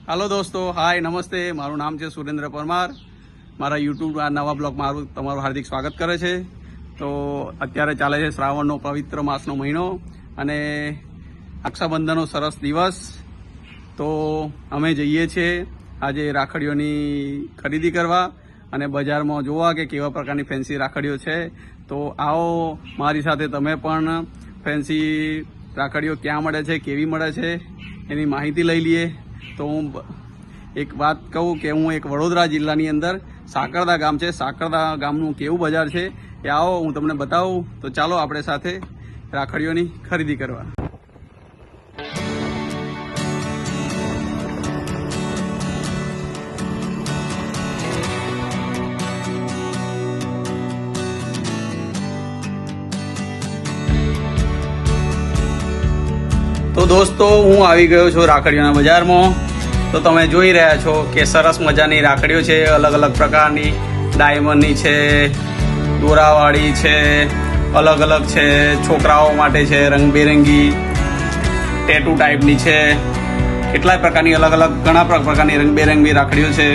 Hello दोस्तों, हाय नमस्ते। मारू नाम है सुरेन्द्र परमार। मारा यूट्यूब आ नवा ब्लॉग मारू तमाરું हार्दिक स्वागत करे छे। तो अत्यारे चाले छे श्रावणनो पवित्र मासनो महीनो अने रक्षाबंधननो सरस दिवस। तो अमे जईए छे आजे राखड़ीओनी खरीदी करवा अने बजारमां जोवा के केवा प्रकारनी फेन्सी राखड़ीओ छे। तो आओ मारी साथे तमे पण फेन्सी राखड़ीओ क्यां मळे छे, केवी मळे छे एनी माहिती लई लीए। तो हूँ एक बात कहूँ कि हूँ एक वडोदरा जिल्लानी अंदर साकरदा गाम है, साकरदा गामनुं केवुं बजार है ए आओ हूँ तमने बताऊँ। तो चालो आपणे साथे राखड़ीओनी खरीदी करवा। तो दोस्तों हूँ आई गयो छुं राखड़ीओना बजारमां। तो तमे जोई रह्या छो के सरस मजानी राखड़ीओ छे, अलग अलग प्रकारनी डायमंडनी छे, दोरावाड़ी छे, अलग अलग छे, छोकराओ माटे छे, रंगबेरंगी टेटू टाइपनी छे, કેટલાય પ્રકારની अलग अलग घणा प्रकारनी रंगबेरंगी राखड़ीओ छे।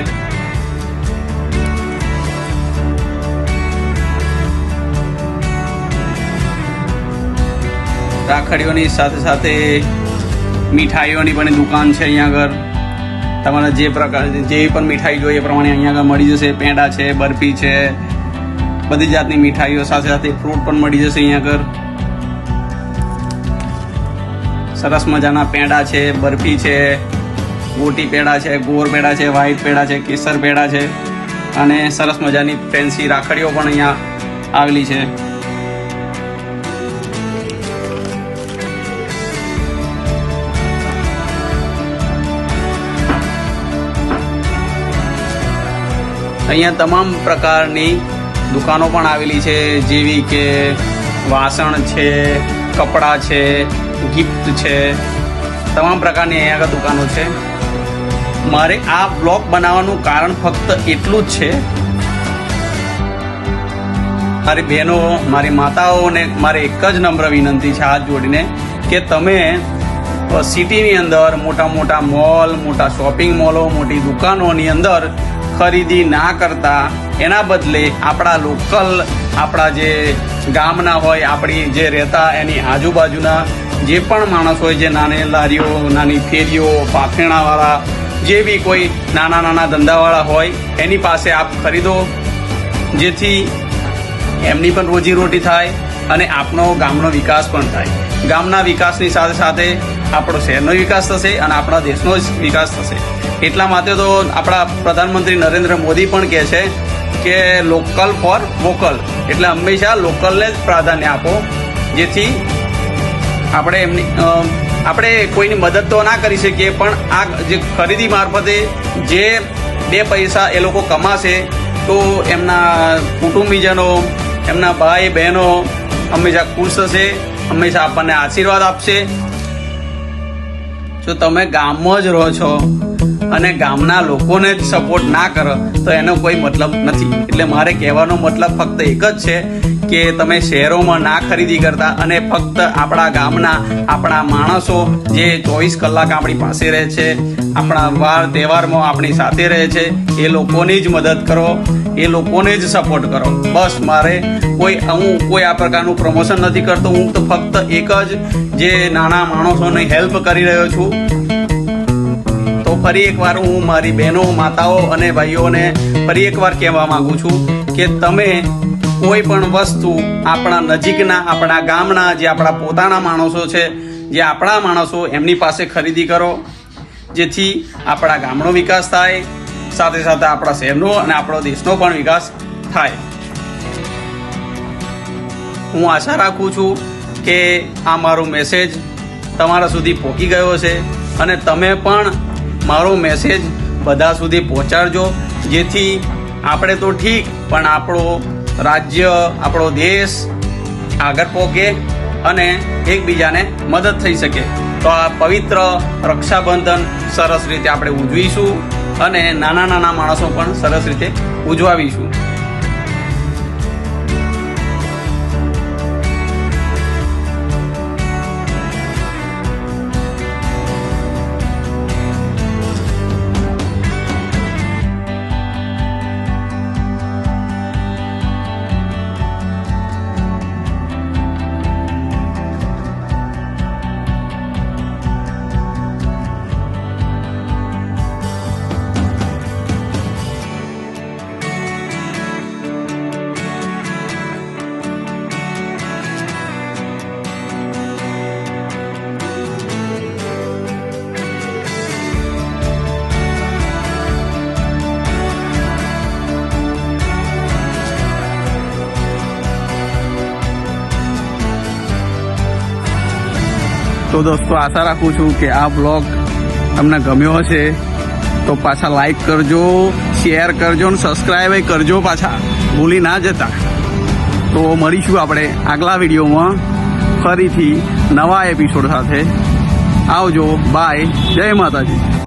राखड़ीओनी साथे साथे मीठाईओनी पण दुकान छे। अहींया આગળ તમારે જે પ્રકાર જે પણ મીઠાઈ જોઈએ એ પ્રમાણે અહીંયા આગળ મળી જશે। પેંડા છે, બરફી છે, બધી જાતની મીઠાઈઓ સાથે સાથે ફ્રૂટ પણ મળી જશે અહીંયા આગળ। સરસ મજાના પેંડા છે, બરફી છે, ગોટી પેંડા છે, ગોર પેંડા છે, વ્હાઈટ પેંડા છે, કેસર પેંડા છે અને સરસ મજાની ફેન્સી રાખડીઓ પણ અહીંયા આવેલી છે। અહીંયા તમામ પ્રકારની દુકાનો પણ આવેલી છે, જેવી કે વાસણ છે, કપડાં છે, ગિફ્ટ છે, તમામ પ્રકારની અહીંયા આગળ દુકાનો છે। મારે આ બ્લોગ બનાવવાનું કારણ ફક્ત એટલું જ છે, મારી બહેનો, મારી માતાઓને મારે એક જ નમ્ર વિનંતી છે હાથ જોડીને કે તમે સિટીની અંદર મોટા મોટા મોલ, મોટા શોપિંગ મોલો, મોટી દુકાનોની અંદર ખરીદી ના કરતા એના બદલે આપણા લોકલ, આપણા જે ગામના હોય, આપણી જે રહેતા એની આજુબાજુના જે પણ માણસ હોય, જે નાની લારીઓ, નાની ફેરીઓ, પાથરણાવાળા, જે બી કોઈ નાના નાના ધંધાવાળા હોય એની પાસે આપ ખરીદો, જેથી એમની પણ રોજીરોટી થાય અને આપનો ગામનો વિકાસ પણ થાય। ગામના વિકાસની સાથે સાથે આપણો શહેરનો વિકાસ થશે અને આપણા દેશનો વિકાસ થશે। એટલા માટે તો આપણા પ્રધાનમંત્રી નરેન્દ્ર મોદી પણ કહે છે કે લોકલ ફોર વોકલ, એટલે હંમેશા લોકલને જ પ્રાધાન્ય આપો, જેથી આપણે કોઈની મદદ તો ના કરી શકીએ પણ આ જે ખરીદી મારફતે જે બે પૈસા એ લોકો કમાશે તો એમના કુટુંબીજનો, એમના ભાઈ બહેનો હંમેશા ખુશ થશે, હંમેશા આપણને આશીર્વાદ આપશે। જો તમે ગામમાં જ રહો છો અને ગામના લોકોને જ સપોર્ટ ના કરો તો એનો કોઈ મતલબ નથી। એટલે મારે કહેવાનો મતલબ ફક્ત એક જ છે કે તમે શહેરોમાં ના ખરીદી કરતા અને ફક્ત આપણા ગામના, આપણા માણસો જે 24 કલાક આપણી પાસે રહે છે, આપણા વાર તહેવારમાં આપણી સાથે રહે છે, એ લોકોની જ મદદ કરો, એ લોકોને જ સપોર્ટ કરો। બસ મારે હું કોઈ આ પ્રકારનું પ્રમોશન નથી કરતો, હું તો ફક્ત એક જ જે નાના માણસોની હેલ્પ કરી રહ્યો છું। ફરી એકવાર હું મારી બહેનો, માતાઓ અને ભાઈઓને ફરી એકવાર કહેવા માંગુ છું કે તમે કોઈ પણ વસ્તુ આપણા નજીકના, આપણા ગામના, જે આપણા પોતાના માણસો છે, જે આપણા માણસો એમની પાસે ખરીદી કરો, જેથી આપણા ગામનો વિકાસ થાય, સાથે સાથે આપણા શહેરનો અને આપણો દેશનો પણ વિકાસ થાય। હું આશા રાખું છું કે આ મારો મેસેજ તમારા સુધી પહોંચી ગયો છે અને તમે પણ મારો મેસેજ બધા સુધી પહોંચાડજો, જેથી આપણે તો ઠીક પણ આપણો રાજ્ય, આપણો દેશ આગળ પહોંચે અને એકબીજાને મદદ થઈ શકે। તો આ પવિત્ર રક્ષાબંધન સરસ રીતે આપણે ઉજવીશું અને નાના નાના માણસો પણ સરસ રીતે ઉજવાવીશું। તો દોસ્તો આશા રાખું છું કે આ બ્લોગ તમને ગમ્યો હશે. તો પાછા લાઈક કરજો, શેર કરજો અને સબસ્ક્રાઈબ કરજો પાછા, ભૂલી ના જતા. તો મળીશું આપણે આગલા વિડીયોમાં ફરીથી નવા એપિસોડ સાથે. આવજો, બાય, જય માતાજી.